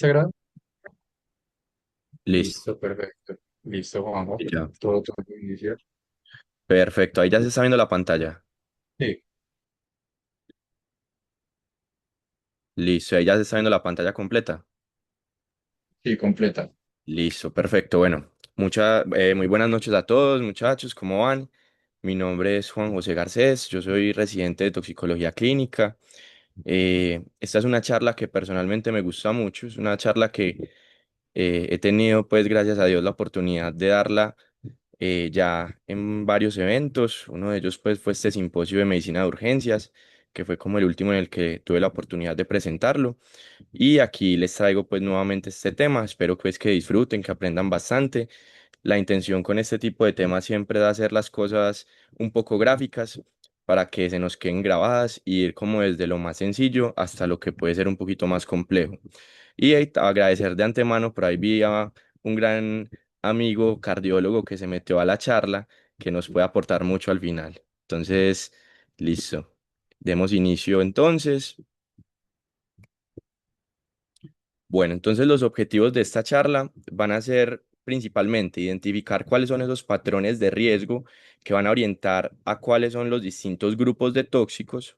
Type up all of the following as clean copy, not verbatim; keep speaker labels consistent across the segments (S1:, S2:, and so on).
S1: ¿Se graba?
S2: Listo,
S1: Listo, perfecto. Listo, Juanjo.
S2: y ya.
S1: Todo puede iniciar.
S2: Perfecto, ahí ya se está viendo la pantalla.
S1: Sí,
S2: Listo, ahí ya se está viendo la pantalla completa.
S1: sí, completa.
S2: Listo, perfecto. Bueno, muy buenas noches a todos, muchachos, ¿cómo van? Mi nombre es Juan José Garcés, yo soy residente de toxicología clínica. Esta es una charla que personalmente me gusta mucho, es una charla que he tenido, pues, gracias a Dios, la oportunidad de darla ya en varios eventos. Uno de ellos pues fue este simposio de medicina de urgencias, que fue como el último en el que tuve la oportunidad de presentarlo. Y aquí les traigo pues nuevamente este tema. Espero pues que disfruten, que aprendan bastante. La intención con este tipo de temas siempre es hacer las cosas un poco gráficas para que se nos queden grabadas y ir como desde lo más sencillo hasta lo que puede ser un poquito más complejo. Y agradecer de antemano, por ahí vi a un gran amigo cardiólogo que se metió a la charla, que nos puede aportar mucho al final. Entonces, listo. Demos inicio entonces. Bueno, entonces los objetivos de esta charla van a ser principalmente identificar cuáles son esos patrones de riesgo que van a orientar a cuáles son los distintos grupos de tóxicos,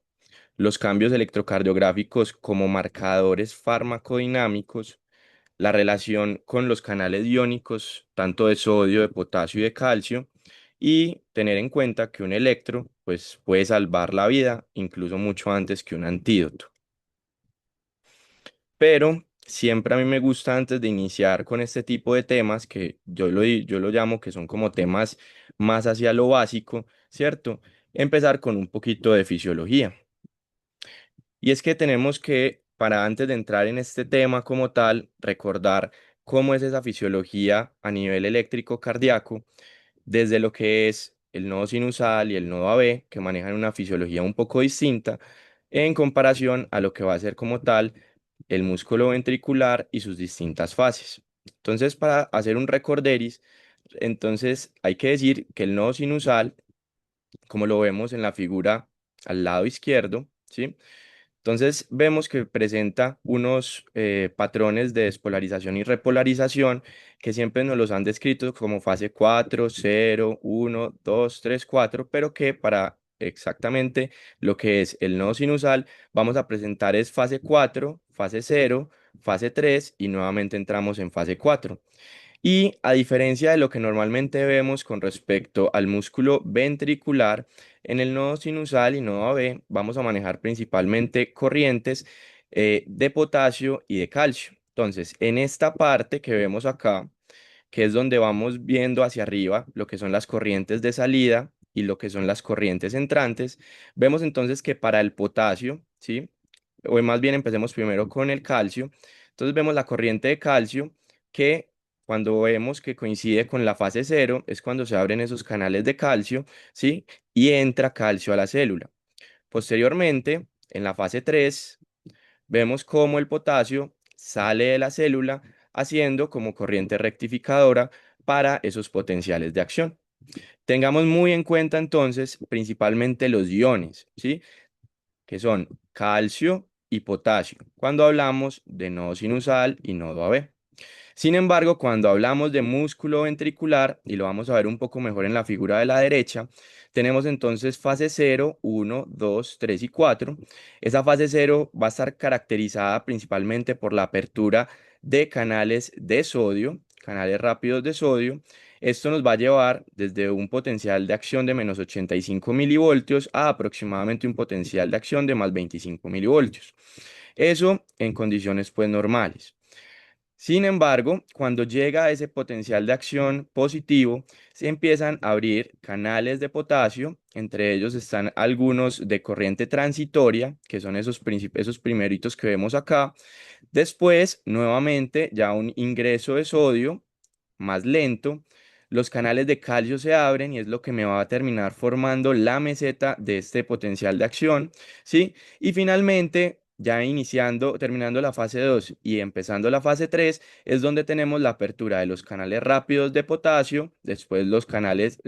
S2: los cambios electrocardiográficos como marcadores farmacodinámicos, la relación con los canales iónicos, tanto de sodio, de potasio y de calcio, y tener en cuenta que un electro pues, puede salvar la vida incluso mucho antes que un antídoto. Pero siempre a mí me gusta antes de iniciar con este tipo de temas, que yo lo llamo que son como temas más hacia lo básico, ¿cierto? Empezar con un poquito de fisiología. Y es que tenemos que, para antes de entrar en este tema como tal, recordar cómo es esa fisiología a nivel eléctrico cardíaco, desde lo que es el nodo sinusal y el nodo AB, que manejan una fisiología un poco distinta en comparación a lo que va a ser como tal el músculo ventricular y sus distintas fases. Entonces, para hacer un recorderis, entonces hay que decir que el nodo sinusal, como lo vemos en la figura al lado izquierdo, ¿sí? Entonces vemos que presenta unos patrones de despolarización y repolarización que siempre nos los han descrito como fase 4, 0, 1, 2, 3, 4, pero que para exactamente lo que es el nodo sinusal vamos a presentar es fase 4, fase 0, fase 3 y nuevamente entramos en fase 4. Y a diferencia de lo que normalmente vemos con respecto al músculo ventricular, en el nodo sinusal y nodo AB vamos a manejar principalmente corrientes de potasio y de calcio. Entonces, en esta parte que vemos acá, que es donde vamos viendo hacia arriba lo que son las corrientes de salida y lo que son las corrientes entrantes, vemos entonces que para el potasio, ¿sí? O más bien empecemos primero con el calcio. Entonces vemos la corriente de calcio que cuando vemos que coincide con la fase cero es cuando se abren esos canales de calcio, ¿sí? Y entra calcio a la célula. Posteriormente, en la fase 3 vemos cómo el potasio sale de la célula haciendo como corriente rectificadora para esos potenciales de acción. Tengamos muy en cuenta entonces principalmente los iones, ¿sí? Que son calcio y potasio, cuando hablamos de nodo sinusal y nodo AB. Sin embargo, cuando hablamos de músculo ventricular, y lo vamos a ver un poco mejor en la figura de la derecha, tenemos entonces fase cero, uno, 2, 3 y 4. Esa fase cero va a estar caracterizada principalmente por la apertura de canales de sodio, canales rápidos de sodio. Esto nos va a llevar desde un potencial de acción de menos 85 milivoltios a aproximadamente un potencial de acción de más 25 milivoltios. Eso en condiciones pues normales. Sin embargo, cuando llega a ese potencial de acción positivo, se empiezan a abrir canales de potasio, entre ellos están algunos de corriente transitoria, que son esos primeritos que vemos acá. Después, nuevamente, ya un ingreso de sodio más lento. Los canales de calcio se abren y es lo que me va a terminar formando la meseta de este potencial de acción, ¿sí? Y finalmente, ya terminando la fase 2 y empezando la fase 3 es donde tenemos la apertura de los canales rápidos de potasio, después los canales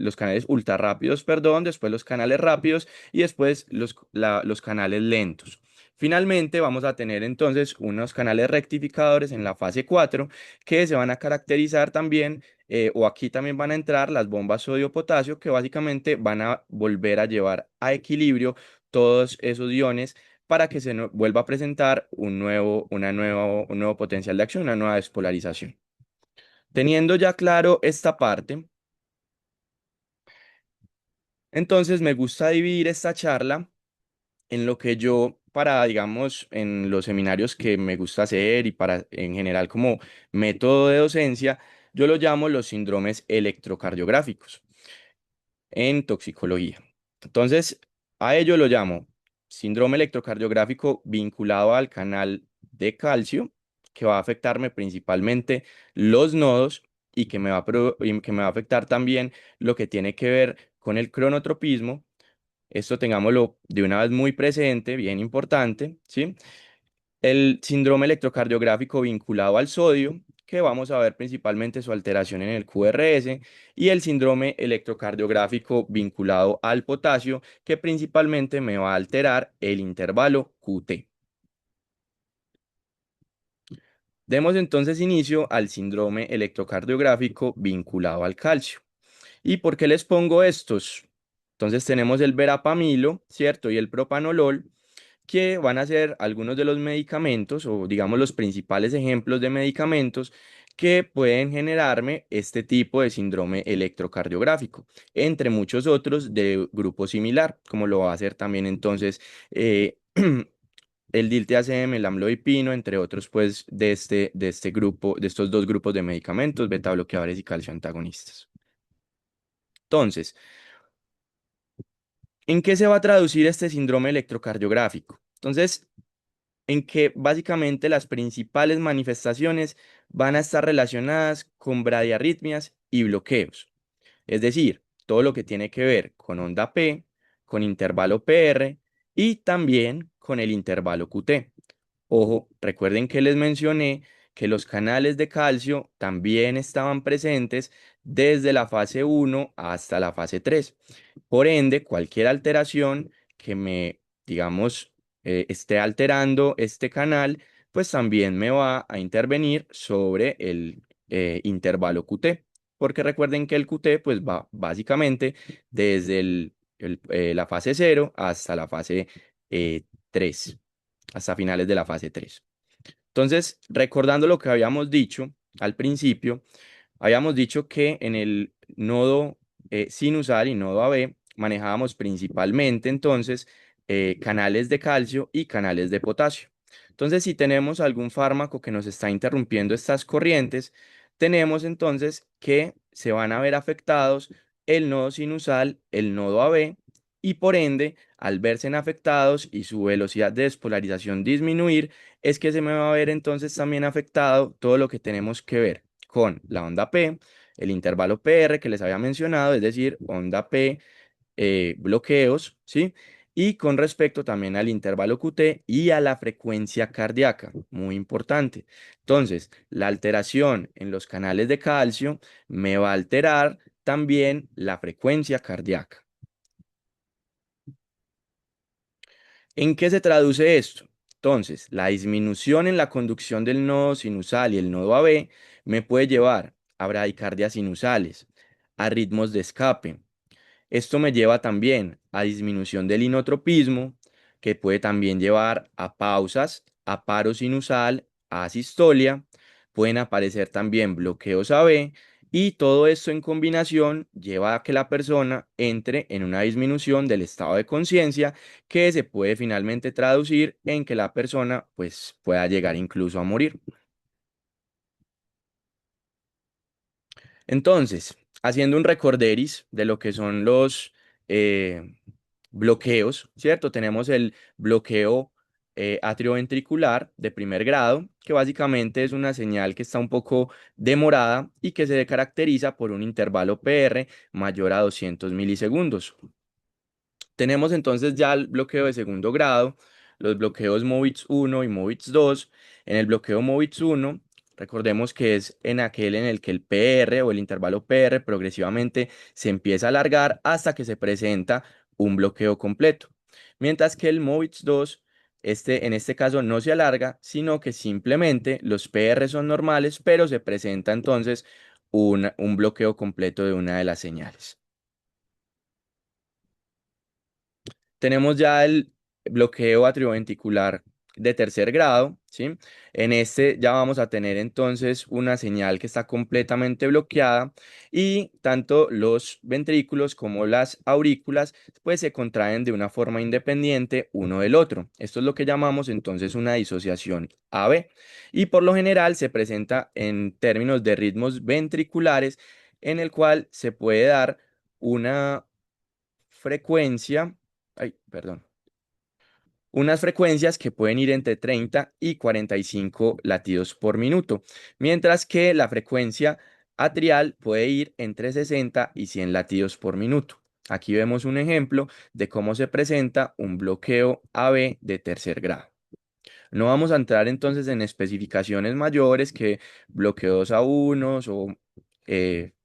S2: ultra rápidos, perdón, después los canales rápidos y después los canales lentos. Finalmente, vamos a tener entonces unos canales rectificadores en la fase 4 que se van a caracterizar también, o aquí también van a entrar las bombas sodio-potasio, que básicamente van a volver a llevar a equilibrio todos esos iones para que vuelva a presentar un nuevo potencial de acción, una nueva despolarización. Teniendo ya claro esta parte, entonces me gusta dividir esta charla en lo que yo, para, digamos, en los seminarios que me gusta hacer y para, en general, como método de docencia, yo lo llamo los síndromes electrocardiográficos en toxicología. Entonces, a ello lo llamo síndrome electrocardiográfico vinculado al canal de calcio, que va a afectarme principalmente los nodos y y que me va a afectar también lo que tiene que ver con el cronotropismo. Esto tengámoslo de una vez muy presente, bien importante, ¿sí? El síndrome electrocardiográfico vinculado al sodio, que vamos a ver principalmente su alteración en el QRS, y el síndrome electrocardiográfico vinculado al potasio, que principalmente me va a alterar el intervalo QT. Demos entonces inicio al síndrome electrocardiográfico vinculado al calcio. ¿Y por qué les pongo estos? Entonces tenemos el verapamilo, ¿cierto? Y el propanolol, que van a ser algunos de los medicamentos o digamos los principales ejemplos de medicamentos que pueden generarme este tipo de síndrome electrocardiográfico, entre muchos otros de grupo similar, como lo va a hacer también entonces el diltiazem, el amlodipino, entre otros pues de este grupo, de estos dos grupos de medicamentos, beta bloqueadores y calcio antagonistas. Entonces, ¿en qué se va a traducir este síndrome electrocardiográfico? Entonces, en que básicamente las principales manifestaciones van a estar relacionadas con bradiarritmias y bloqueos. Es decir, todo lo que tiene que ver con onda P, con intervalo PR y también con el intervalo QT. Ojo, recuerden que les mencioné que los canales de calcio también estaban presentes desde la fase 1 hasta la fase 3. Por ende, cualquier alteración que digamos, esté alterando este canal, pues también me va a intervenir sobre el intervalo QT. Porque recuerden que el QT pues va básicamente desde la fase 0 hasta la fase 3, hasta finales de la fase 3. Entonces, recordando lo que habíamos dicho al principio, habíamos dicho que en el nodo sinusal y nodo AB manejábamos principalmente entonces canales de calcio y canales de potasio. Entonces, si tenemos algún fármaco que nos está interrumpiendo estas corrientes, tenemos entonces que se van a ver afectados el nodo sinusal, el nodo AB, y por ende, al verse afectados y su velocidad de despolarización disminuir, es que se me va a ver entonces también afectado todo lo que tenemos que ver con la onda P, el intervalo PR que les había mencionado, es decir, onda P, bloqueos, ¿sí? Y con respecto también al intervalo QT y a la frecuencia cardíaca, muy importante. Entonces, la alteración en los canales de calcio me va a alterar también la frecuencia cardíaca. ¿En qué se traduce esto? Entonces, la disminución en la conducción del nodo sinusal y el nodo AB me puede llevar a bradicardias sinusales, a ritmos de escape. Esto me lleva también a disminución del inotropismo, que puede también llevar a pausas, a paro sinusal, a asistolia. Pueden aparecer también bloqueos AB y todo esto en combinación lleva a que la persona entre en una disminución del estado de conciencia que se puede finalmente traducir en que la persona pues pueda llegar incluso a morir. Entonces, haciendo un recorderis de lo que son los eh, bloqueos, ¿cierto? Tenemos el bloqueo atrioventricular de primer grado, que básicamente es una señal que está un poco demorada y que se caracteriza por un intervalo PR mayor a 200 milisegundos. Tenemos entonces ya el bloqueo de segundo grado, los bloqueos MOVITS 1 y MOVITS 2. En el bloqueo MOVITS 1, recordemos que es en aquel en el que el PR o el intervalo PR progresivamente se empieza a alargar hasta que se presenta un bloqueo completo. Mientras que el MOVITS 2 en este caso no se alarga, sino que simplemente los PR son normales, pero se presenta entonces un bloqueo completo de una de las señales. Tenemos ya el bloqueo atrioventricular de tercer grado, ¿sí? En este ya vamos a tener entonces una señal que está completamente bloqueada y tanto los ventrículos como las aurículas pues se contraen de una forma independiente uno del otro. Esto es lo que llamamos entonces una disociación AB y por lo general se presenta en términos de ritmos ventriculares en el cual se puede dar una frecuencia, ay, perdón, unas frecuencias que pueden ir entre 30 y 45 latidos por minuto, mientras que la frecuencia atrial puede ir entre 60 y 100 latidos por minuto. Aquí vemos un ejemplo de cómo se presenta un bloqueo AB de tercer grado. No vamos a entrar entonces en especificaciones mayores que bloqueos a unos o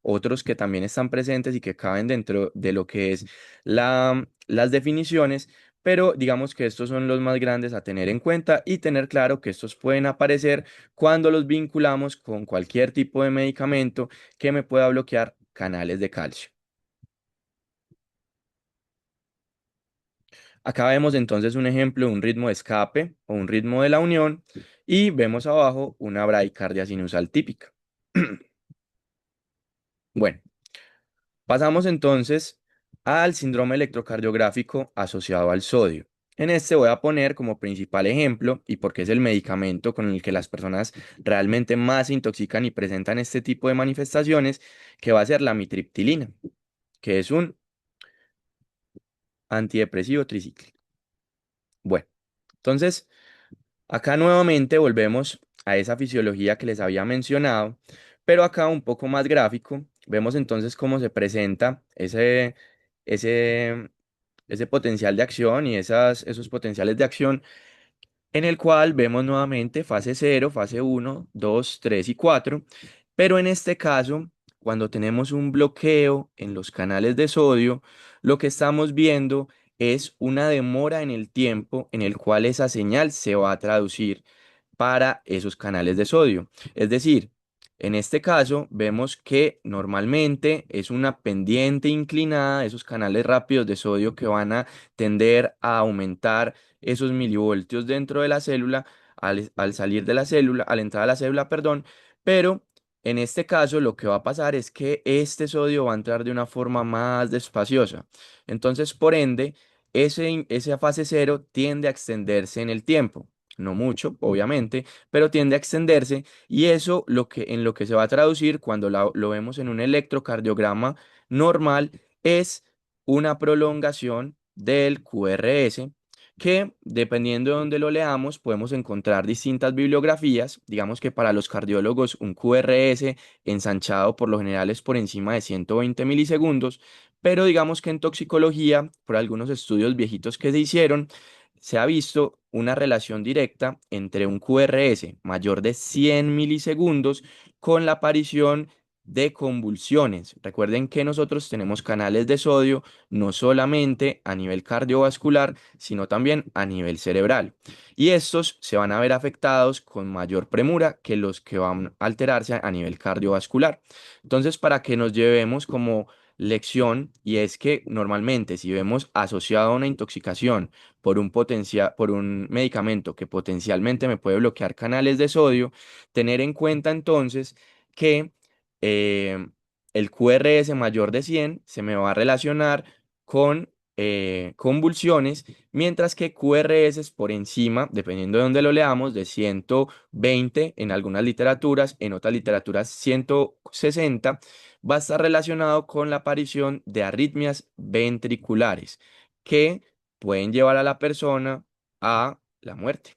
S2: otros que también están presentes y que caben dentro de lo que es las definiciones, pero digamos que estos son los más grandes a tener en cuenta y tener claro que estos pueden aparecer cuando los vinculamos con cualquier tipo de medicamento que me pueda bloquear canales de calcio. Acá vemos entonces un ejemplo de un ritmo de escape o un ritmo de la unión y vemos abajo una bradicardia sinusal típica. Bueno, pasamos entonces al síndrome electrocardiográfico asociado al sodio. En este voy a poner como principal ejemplo, y porque es el medicamento con el que las personas realmente más se intoxican y presentan este tipo de manifestaciones, que va a ser la mitriptilina, que es un antidepresivo tricíclico. Bueno, entonces acá nuevamente volvemos a esa fisiología que les había mencionado, pero acá un poco más gráfico. Vemos entonces cómo se presenta ese, ese potencial de acción y esos potenciales de acción en el cual vemos nuevamente fase cero, fase uno, 2, 3 y 4, pero en este caso, cuando tenemos un bloqueo en los canales de sodio, lo que estamos viendo es una demora en el tiempo en el cual esa señal se va a traducir para esos canales de sodio. Es decir, en este caso vemos que normalmente es una pendiente inclinada, esos canales rápidos de sodio que van a tender a aumentar esos milivoltios dentro de la célula al salir de la célula, al entrar a la célula, perdón, pero en este caso lo que va a pasar es que este sodio va a entrar de una forma más despaciosa. Entonces, por ende, esa fase cero tiende a extenderse en el tiempo. No mucho, obviamente, pero tiende a extenderse y eso en lo que se va a traducir cuando lo vemos en un electrocardiograma normal es una prolongación del QRS que dependiendo de donde lo leamos podemos encontrar distintas bibliografías. Digamos que para los cardiólogos un QRS ensanchado por lo general es por encima de 120 milisegundos, pero digamos que en toxicología, por algunos estudios viejitos que se hicieron, se ha visto una relación directa entre un QRS mayor de 100 milisegundos con la aparición de convulsiones. Recuerden que nosotros tenemos canales de sodio no solamente a nivel cardiovascular, sino también a nivel cerebral. Y estos se van a ver afectados con mayor premura que los que van a alterarse a nivel cardiovascular. Entonces, para que nos llevemos como lección, y es que normalmente si vemos asociado a una intoxicación por un medicamento que potencialmente me puede bloquear canales de sodio, tener en cuenta entonces que eh, el QRS mayor de 100 se me va a relacionar con convulsiones, mientras que QRS por encima, dependiendo de dónde lo leamos, de 120 en algunas literaturas, en otras literaturas 160, va a estar relacionado con la aparición de arritmias ventriculares que pueden llevar a la persona a la muerte.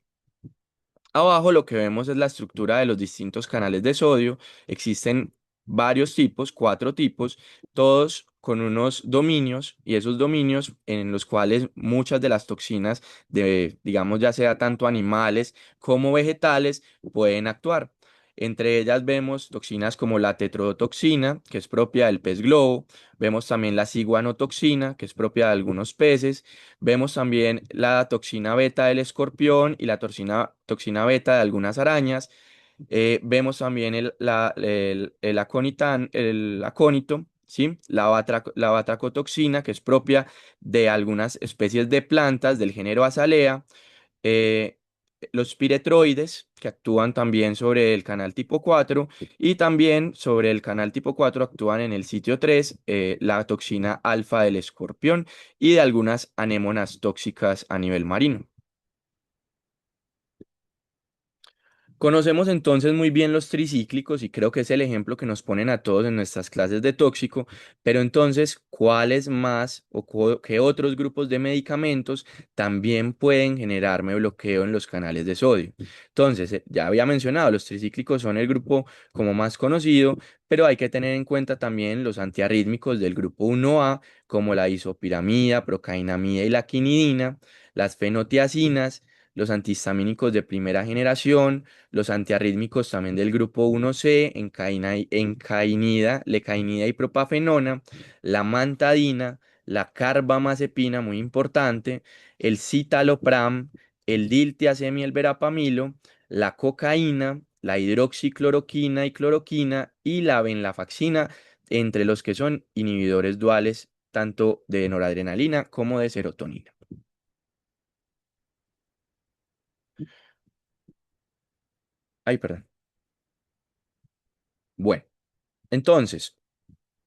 S2: Abajo lo que vemos es la estructura de los distintos canales de sodio. Existen varios tipos, cuatro tipos, todos con unos dominios y esos dominios en los cuales muchas de las toxinas de, digamos, ya sea tanto animales como vegetales pueden actuar. Entre ellas vemos toxinas como la tetrodotoxina, que es propia del pez globo. Vemos también la ciguanotoxina, que es propia de algunos peces. Vemos también la toxina beta del escorpión y la toxina beta de algunas arañas. Vemos también el acónito, ¿sí? La batracotoxina, que es propia de algunas especies de plantas del género Azalea. eh, los piretroides, que actúan también sobre el canal tipo 4 y también sobre el canal tipo 4 actúan en el sitio 3 la toxina alfa del escorpión y de algunas anémonas tóxicas a nivel marino. Conocemos entonces muy bien los tricíclicos y creo que es el ejemplo que nos ponen a todos en nuestras clases de tóxico, pero entonces, ¿cuáles más o qué otros grupos de medicamentos también pueden generarme bloqueo en los canales de sodio? Entonces, ya había mencionado, los tricíclicos son el grupo como más conocido, pero hay que tener en cuenta también los antiarrítmicos del grupo 1A, como la isopiramida, procainamida y la quinidina, las fenotiacinas, los antihistamínicos de primera generación, los antiarrítmicos también del grupo 1C, encainida, lecainida y propafenona, la mantadina, la carbamazepina, muy importante, el citalopram, el diltiazem y el verapamilo, la cocaína, la hidroxicloroquina y cloroquina y la venlafaxina, entre los que son inhibidores duales tanto de noradrenalina como de serotonina. Ay, perdón. Bueno, entonces,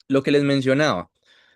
S2: lo que les mencionaba,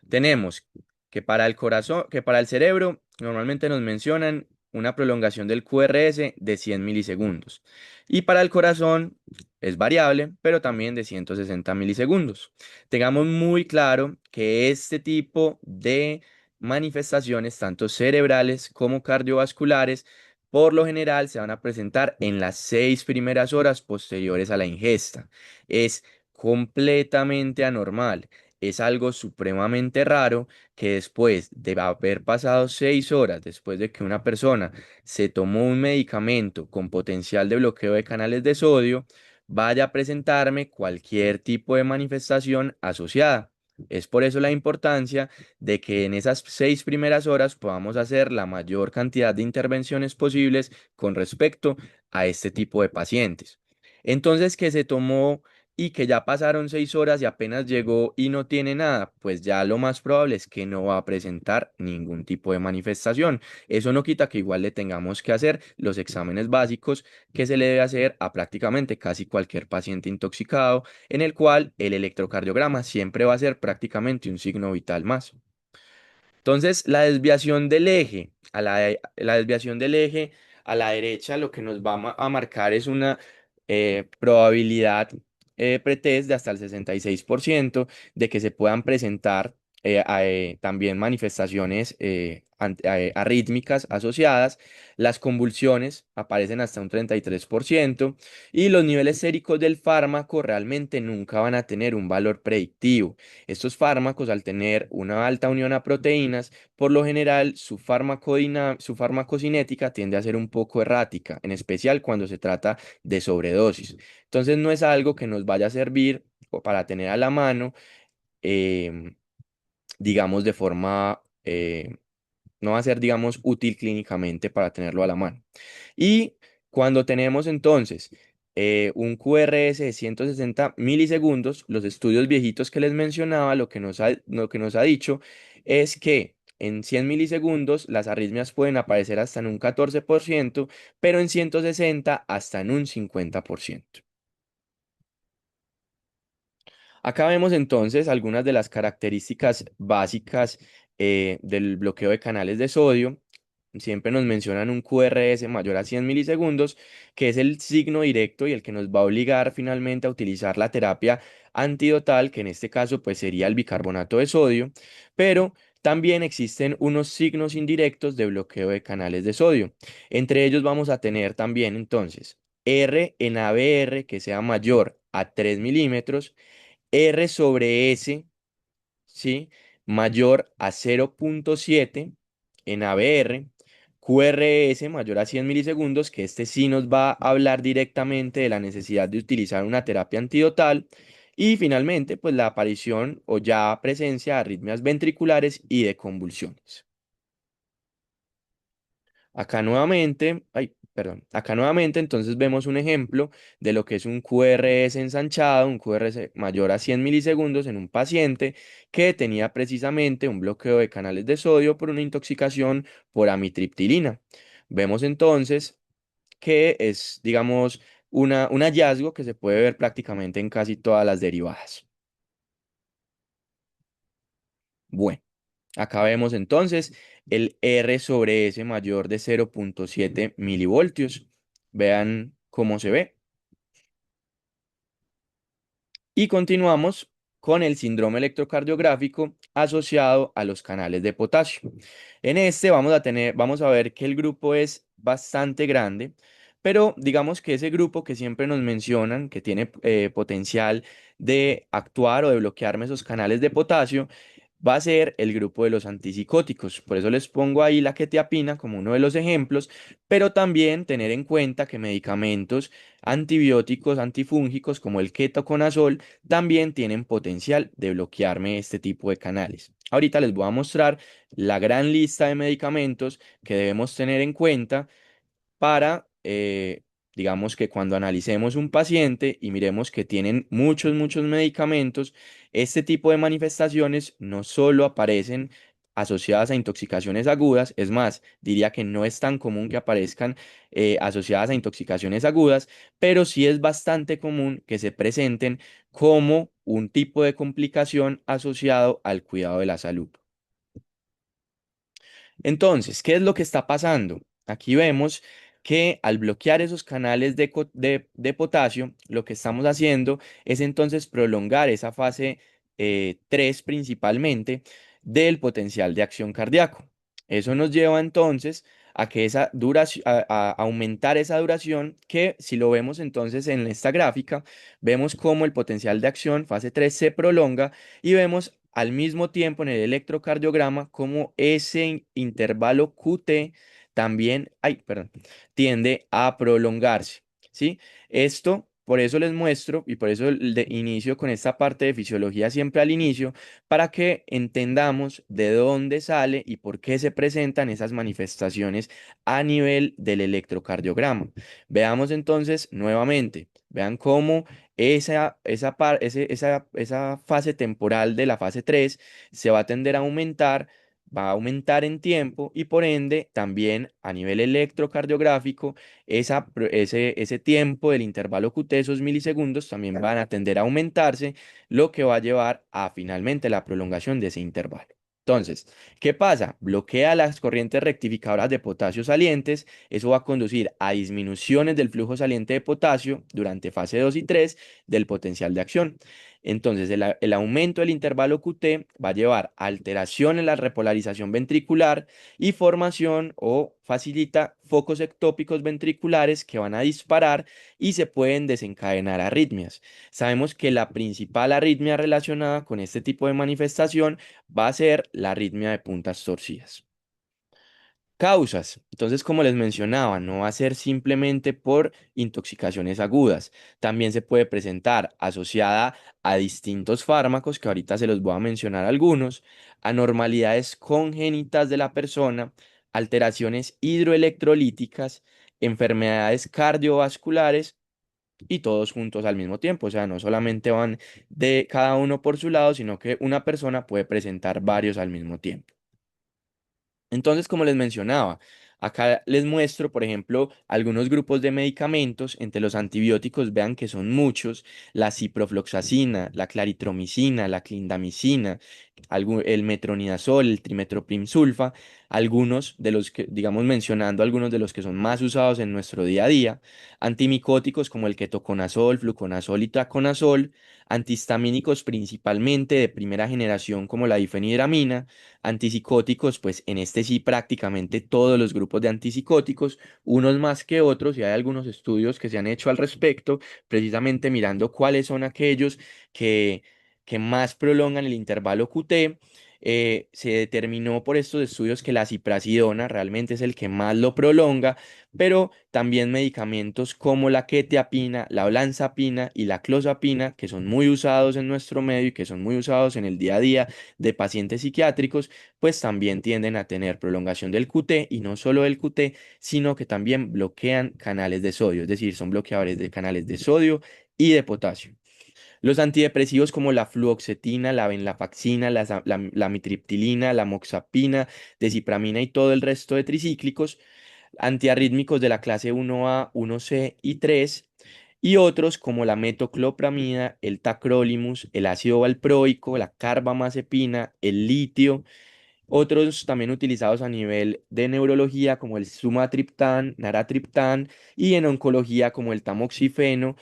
S2: tenemos que para el corazón, que para el cerebro normalmente nos mencionan una prolongación del QRS de 100 milisegundos. Y para el corazón es variable, pero también de 160 milisegundos. Tengamos muy claro que este tipo de manifestaciones, tanto cerebrales como cardiovasculares, por lo general se van a presentar en las 6 primeras horas posteriores a la ingesta. Es completamente anormal. Es algo supremamente raro que después de haber pasado 6 horas, después de que una persona se tomó un medicamento con potencial de bloqueo de canales de sodio, vaya a presentarme cualquier tipo de manifestación asociada. Es por eso la importancia de que en esas 6 primeras horas podamos hacer la mayor cantidad de intervenciones posibles con respecto a este tipo de pacientes. Entonces, que se tomó y que ya pasaron 6 horas y apenas llegó y no tiene nada, pues ya lo más probable es que no va a presentar ningún tipo de manifestación. Eso no quita que igual le tengamos que hacer los exámenes básicos que se le debe hacer a prácticamente casi cualquier paciente intoxicado, en el cual el electrocardiograma siempre va a ser prácticamente un signo vital más. Entonces, la desviación del eje la desviación del eje a la derecha lo que nos va a marcar es una probabilidad pretest de hasta el 66% de que se puedan presentar también manifestaciones arrítmicas asociadas. Las convulsiones aparecen hasta un 33% y los niveles séricos del fármaco realmente nunca van a tener un valor predictivo. Estos fármacos, al tener una alta unión a proteínas, por lo general su farmacocinética tiende a ser un poco errática, en especial cuando se trata de sobredosis. Entonces no es algo que nos vaya a servir o para tener a la mano, em, digamos, de forma, no va a ser, digamos, útil clínicamente para tenerlo a la mano. Y cuando tenemos entonces un QRS de 160 milisegundos, los estudios viejitos que les mencionaba, lo que nos ha dicho es que en 100 milisegundos las arritmias pueden aparecer hasta en un 14%, pero en 160 hasta en un 50%. Acá vemos entonces algunas de las características básicas del bloqueo de canales de sodio. Siempre nos mencionan un QRS mayor a 100 milisegundos, que es el signo directo y el que nos va a obligar finalmente a utilizar la terapia antidotal, que en este caso pues sería el bicarbonato de sodio, pero también existen unos signos indirectos de bloqueo de canales de sodio. Entre ellos vamos a tener también entonces R en ABR que sea mayor a 3 milímetros, R sobre S, ¿sí? Mayor a 0,7 en ABR, QRS mayor a 100 milisegundos, que este sí nos va a hablar directamente de la necesidad de utilizar una terapia antidotal. Y finalmente, pues la aparición o ya presencia de arritmias ventriculares y de convulsiones. Acá nuevamente, ay, perdón, acá nuevamente entonces vemos un ejemplo de lo que es un QRS ensanchado, un QRS mayor a 100 milisegundos en un paciente que tenía precisamente un bloqueo de canales de sodio por una intoxicación por amitriptilina. Vemos entonces que es, digamos, un hallazgo que se puede ver prácticamente en casi todas las derivadas. Bueno. Acá vemos entonces el R sobre S mayor de 0,7 milivoltios. Vean cómo se ve. Y continuamos con el síndrome electrocardiográfico asociado a los canales de potasio. En este vamos a ver que el grupo es bastante grande, pero digamos que ese grupo que siempre nos mencionan, que tiene potencial de actuar o de bloquearme esos canales de potasio, va a ser el grupo de los antipsicóticos. Por eso les pongo ahí la quetiapina como uno de los ejemplos, pero también tener en cuenta que medicamentos antibióticos, antifúngicos como el ketoconazol también tienen potencial de bloquearme este tipo de canales. Ahorita les voy a mostrar la gran lista de medicamentos que debemos tener en cuenta para, digamos que cuando analicemos un paciente y miremos que tienen muchos medicamentos, este tipo de manifestaciones no solo aparecen asociadas a intoxicaciones agudas, es más, diría que no es tan común que aparezcan asociadas a intoxicaciones agudas, pero sí es bastante común que se presenten como un tipo de complicación asociado al cuidado de la salud. Entonces, ¿qué es lo que está pasando? Aquí vemos que al bloquear esos canales de potasio, lo que estamos haciendo es entonces prolongar esa fase 3 principalmente del potencial de acción cardíaco. Eso nos lleva entonces a que esa duración, a aumentar esa duración, que si lo vemos entonces en esta gráfica, vemos cómo el potencial de acción fase 3 se prolonga y vemos al mismo tiempo en el electrocardiograma como ese intervalo QT también, ay, perdón, tiende a prolongarse, ¿sí? Esto, por eso les muestro y por eso de inicio con esta parte de fisiología siempre al inicio, para que entendamos de dónde sale y por qué se presentan esas manifestaciones a nivel del electrocardiograma. Veamos entonces nuevamente, vean cómo esa fase temporal de la fase 3 se va a tender a aumentar, va a aumentar en tiempo y por ende también a nivel electrocardiográfico, ese tiempo del intervalo QT, esos milisegundos, también van a tender a aumentarse, lo que va a llevar a finalmente la prolongación de ese intervalo. Entonces, ¿qué pasa? Bloquea las corrientes rectificadoras de potasio salientes. Eso va a conducir a disminuciones del flujo saliente de potasio durante fase 2 y 3 del potencial de acción. Entonces, el aumento del intervalo QT va a llevar a alteración en la repolarización ventricular y formación o facilita focos ectópicos ventriculares que van a disparar y se pueden desencadenar arritmias. Sabemos que la principal arritmia relacionada con este tipo de manifestación va a ser la arritmia de puntas torcidas. Causas. Entonces, como les mencionaba, no va a ser simplemente por intoxicaciones agudas. También se puede presentar asociada a distintos fármacos, que ahorita se los voy a mencionar algunos, anormalidades congénitas de la persona, alteraciones hidroelectrolíticas, enfermedades cardiovasculares y todos juntos al mismo tiempo. O sea, no solamente van de cada uno por su lado, sino que una persona puede presentar varios al mismo tiempo. Entonces, como les mencionaba, acá les muestro, por ejemplo, algunos grupos de medicamentos. Entre los antibióticos, vean que son muchos: la ciprofloxacina, la claritromicina, la clindamicina, el metronidazol, el trimetoprim sulfa, algunos de los que, digamos, mencionando algunos de los que son más usados en nuestro día a día, antimicóticos como el ketoconazol, fluconazol y taconazol, antihistamínicos principalmente de primera generación como la difenhidramina, antipsicóticos, pues en este sí prácticamente todos los grupos de antipsicóticos, unos más que otros, y hay algunos estudios que se han hecho al respecto, precisamente mirando cuáles son aquellos que, que más prolongan el intervalo QT. Se determinó por estos estudios que la ziprasidona realmente es el que más lo prolonga, pero también medicamentos como la quetiapina, la olanzapina y la clozapina, que son muy usados en nuestro medio y que son muy usados en el día a día de pacientes psiquiátricos, pues también tienden a tener prolongación del QT y no solo del QT, sino que también bloquean canales de sodio, es decir, son bloqueadores de canales de sodio y de potasio. Los antidepresivos como la fluoxetina, la venlafaxina, la amitriptilina, la moxapina, desipramina y todo el resto de tricíclicos, antiarrítmicos de la clase 1A, 1C y 3, y otros como la metoclopramida, el tacrolimus, el ácido valproico, la carbamazepina, el litio, otros también utilizados a nivel de neurología como el sumatriptán, naratriptán y en oncología como el tamoxifeno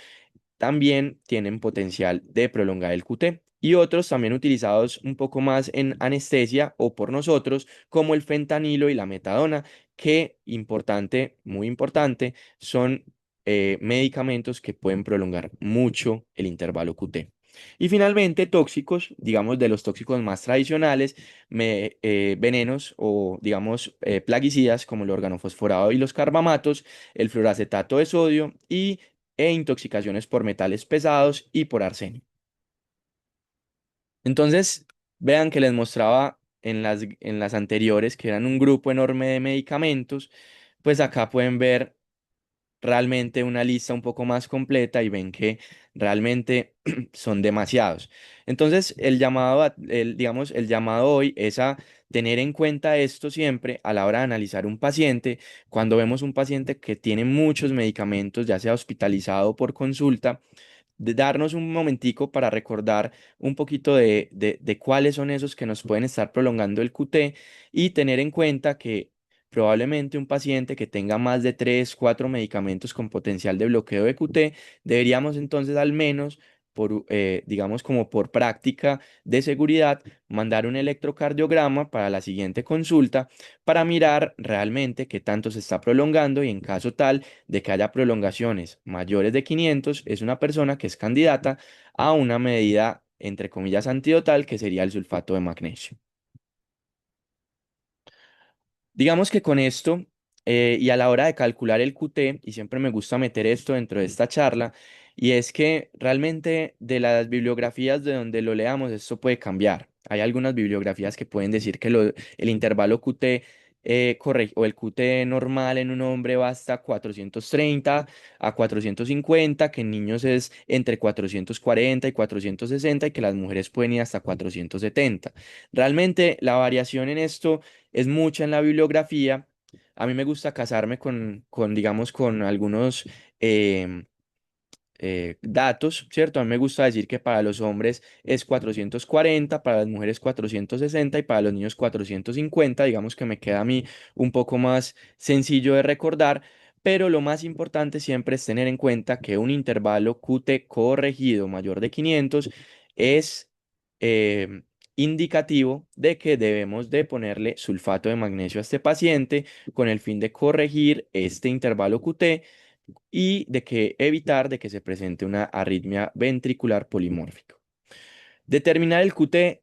S2: también tienen potencial de prolongar el QT. Y otros también utilizados un poco más en anestesia o por nosotros, como el fentanilo y la metadona, que importante, muy importante, son medicamentos que pueden prolongar mucho el intervalo QT. Y finalmente, tóxicos, digamos de los tóxicos más tradicionales, venenos o digamos plaguicidas como el organofosforado y los carbamatos, el fluoracetato de sodio e intoxicaciones por metales pesados y por arsénico. Entonces, vean que les mostraba en las anteriores que eran un grupo enorme de medicamentos, pues acá pueden ver realmente una lista un poco más completa y ven que realmente son demasiados. Entonces, digamos, el llamado hoy es a tener en cuenta esto siempre a la hora de analizar un paciente. Cuando vemos un paciente que tiene muchos medicamentos, ya sea hospitalizado o por consulta, de darnos un momentico para recordar un poquito de cuáles son esos que nos pueden estar prolongando el QT y tener en cuenta que probablemente un paciente que tenga más de 3 4 medicamentos con potencial de bloqueo de QT, deberíamos entonces al menos, digamos como por práctica de seguridad, mandar un electrocardiograma para la siguiente consulta para mirar realmente qué tanto se está prolongando y en caso tal de que haya prolongaciones mayores de 500, es una persona que es candidata a una medida, entre comillas, antidotal, que sería el sulfato de magnesio. Digamos que con esto, y a la hora de calcular el QT, y siempre me gusta meter esto dentro de esta charla, y es que realmente de las bibliografías de donde lo leamos, esto puede cambiar. Hay algunas bibliografías que pueden decir que el intervalo QT o el QT normal en un hombre va hasta 430 a 450, que en niños es entre 440 y 460 y que las mujeres pueden ir hasta 470. Realmente la variación en esto es mucha en la bibliografía. A mí me gusta casarme digamos, con algunos em, datos, ¿cierto? A mí me gusta decir que para los hombres es 440, para las mujeres 460 y para los niños 450. Digamos que me queda a mí un poco más sencillo de recordar, pero lo más importante siempre es tener en cuenta que un intervalo QT corregido mayor de 500 es eh, indicativo de que debemos de ponerle sulfato de magnesio a este paciente con el fin de corregir este intervalo QT y de que evitar de que se presente una arritmia ventricular polimórfica. Determinar el QT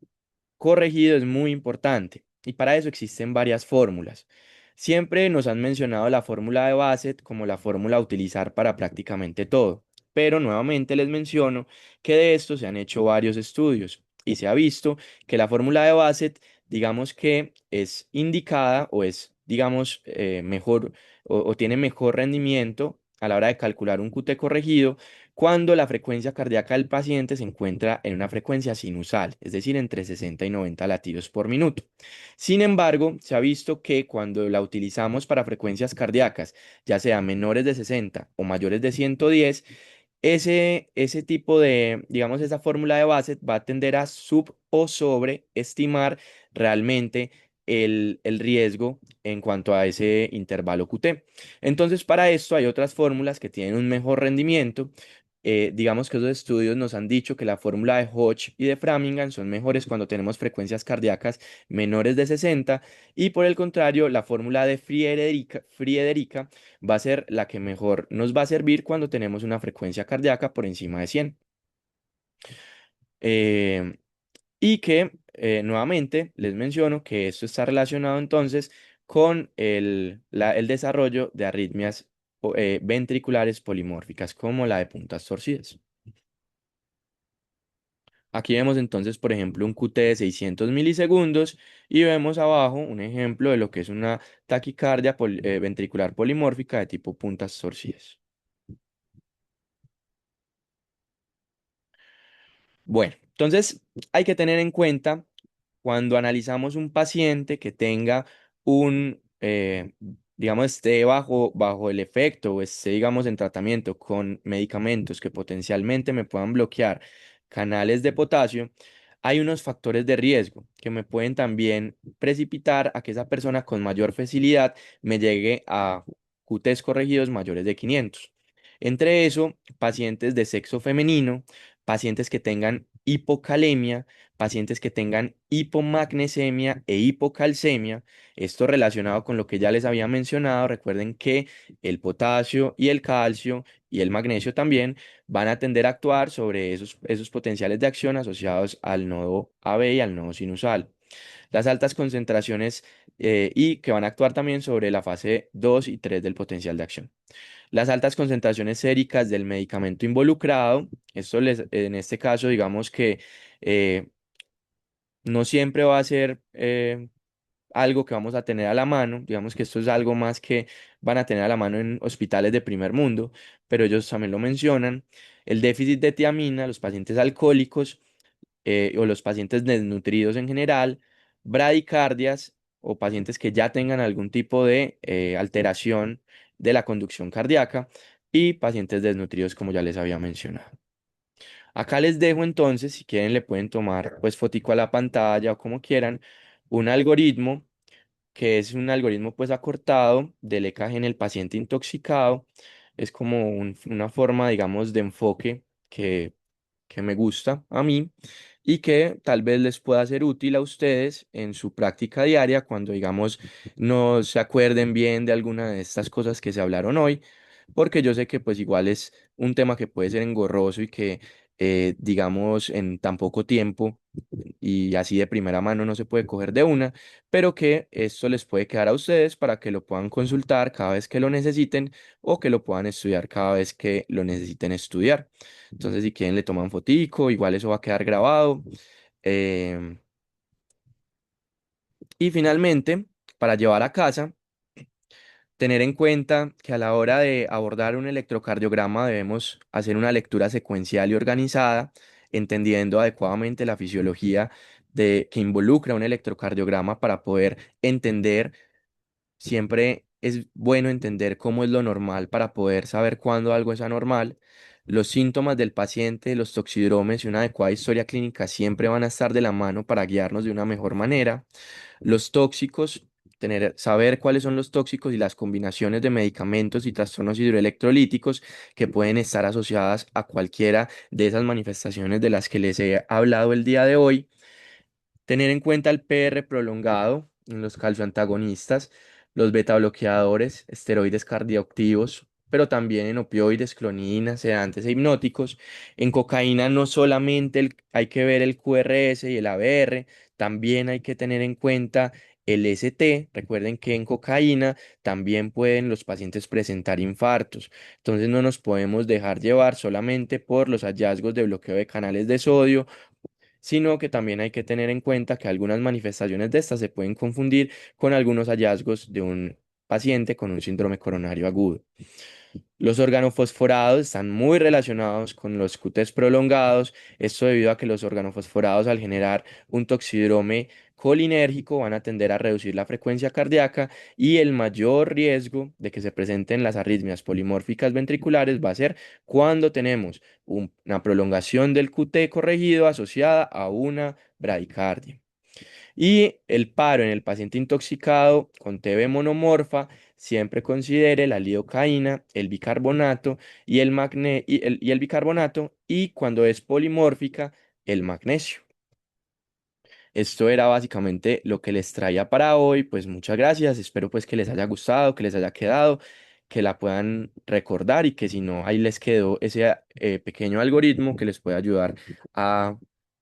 S2: corregido es muy importante y para eso existen varias fórmulas. Siempre nos han mencionado la fórmula de Bassett como la fórmula a utilizar para prácticamente todo, pero nuevamente les menciono que de esto se han hecho varios estudios y se ha visto que la fórmula de Bassett, digamos que es indicada o es, digamos, mejor o tiene mejor rendimiento a la hora de calcular un QT corregido cuando la frecuencia cardíaca del paciente se encuentra en una frecuencia sinusal, es decir, entre 60 y 90 latidos por minuto. Sin embargo, se ha visto que cuando la utilizamos para frecuencias cardíacas, ya sea menores de 60 o mayores de 110, ese tipo de, digamos, esa fórmula de Bassett va a tender a sub o sobreestimar realmente el riesgo en cuanto a ese intervalo QT. Entonces, para esto hay otras fórmulas que tienen un mejor rendimiento. Digamos que esos estudios nos han dicho que la fórmula de Hodge y de Framingham son mejores cuando tenemos frecuencias cardíacas menores de 60 y por el contrario, la fórmula de Friederica va a ser la que mejor nos va a servir cuando tenemos una frecuencia cardíaca por encima de 100. Eh, y que nuevamente les menciono que esto está relacionado entonces con el desarrollo de arritmias ventriculares polimórficas, como la de puntas torcidas. Aquí vemos entonces, por ejemplo, un QT de 600 milisegundos y vemos abajo un ejemplo de lo que es una taquicardia ventricular polimórfica de tipo puntas torcidas. Bueno, entonces hay que tener en cuenta cuando analizamos un paciente que tenga digamos, esté bajo el efecto o esté, digamos, en tratamiento con medicamentos que potencialmente me puedan bloquear canales de potasio, hay unos factores de riesgo que me pueden también precipitar a que esa persona con mayor facilidad me llegue a QTs corregidos mayores de 500. Entre eso, pacientes de sexo femenino, pacientes que tengan hipocalemia, pacientes que tengan hipomagnesemia e hipocalcemia. Esto relacionado con lo que ya les había mencionado. Recuerden que el potasio y el calcio y el magnesio también van a tender a actuar sobre esos potenciales de acción asociados al nodo AB y al nodo sinusal. Las altas concentraciones y que van a actuar también sobre la fase 2 y 3 del potencial de acción. Las altas concentraciones séricas del medicamento involucrado, en este caso, digamos que eh, no siempre va a ser algo que vamos a tener a la mano, digamos que esto es algo más que van a tener a la mano en hospitales de primer mundo, pero ellos también lo mencionan. El déficit de tiamina, los pacientes alcohólicos o los pacientes desnutridos en general, bradicardias o pacientes que ya tengan algún tipo de alteración de la conducción cardíaca y pacientes desnutridos como ya les había mencionado. Acá les dejo entonces, si quieren le pueden tomar pues fotico a la pantalla o como quieran, un algoritmo que es un algoritmo pues acortado del EKG en el paciente intoxicado. Es como una forma, digamos, de enfoque que me gusta a mí y que tal vez les pueda ser útil a ustedes en su práctica diaria cuando, digamos, no se acuerden bien de alguna de estas cosas que se hablaron hoy, porque yo sé que pues igual es un tema que puede ser engorroso y que, digamos, en tan poco tiempo y así de primera mano no se puede coger de una, pero que esto les puede quedar a ustedes para que lo puedan consultar cada vez que lo necesiten o que lo puedan estudiar cada vez que lo necesiten estudiar. Entonces, si quieren, le toman fotico, igual eso va a quedar grabado. Em, y finalmente, para llevar a casa, tener en cuenta que a la hora de abordar un electrocardiograma debemos hacer una lectura secuencial y organizada, entendiendo adecuadamente la fisiología que involucra un electrocardiograma para poder entender. Siempre es bueno entender cómo es lo normal para poder saber cuándo algo es anormal. Los síntomas del paciente, los toxidromes y una adecuada historia clínica siempre van a estar de la mano para guiarnos de una mejor manera. Los tóxicos, saber cuáles son los tóxicos y las combinaciones de medicamentos y trastornos hidroelectrolíticos que pueden estar asociadas a cualquiera de esas manifestaciones de las que les he hablado el día de hoy. Tener en cuenta el PR prolongado en los calcioantagonistas, los beta bloqueadores, esteroides cardioactivos, pero también en opioides, clonidina, sedantes e hipnóticos. En cocaína no solamente hay que ver el QRS y el ABR, también hay que tener en cuenta el ST. Recuerden que en cocaína también pueden los pacientes presentar infartos. Entonces no nos podemos dejar llevar solamente por los hallazgos de bloqueo de canales de sodio, sino que también hay que tener en cuenta que algunas manifestaciones de estas se pueden confundir con algunos hallazgos de un paciente con un síndrome coronario agudo. Los organofosforados están muy relacionados con los QTs prolongados, esto debido a que los organofosforados al generar un toxidrome colinérgico van a tender a reducir la frecuencia cardíaca y el mayor riesgo de que se presenten las arritmias polimórficas ventriculares va a ser cuando tenemos una prolongación del QT corregido asociada a una bradicardia. Y el paro en el paciente intoxicado con TB monomorfa siempre considere la lidocaína, el bicarbonato y el bicarbonato, y cuando es polimórfica, el magnesio. Esto era básicamente lo que les traía para hoy. Pues muchas gracias. Espero pues que les haya gustado, que les haya quedado, que la puedan recordar y que si no, ahí les quedó ese pequeño algoritmo que les puede ayudar a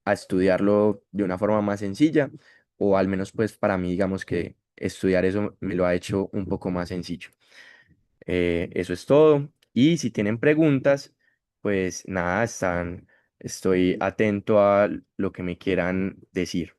S2: a estudiarlo de una forma más sencilla, o al menos pues para mí digamos que estudiar eso me lo ha hecho un poco más sencillo. Eso es todo. Y si tienen preguntas, pues nada, estoy atento a lo que me quieran decir.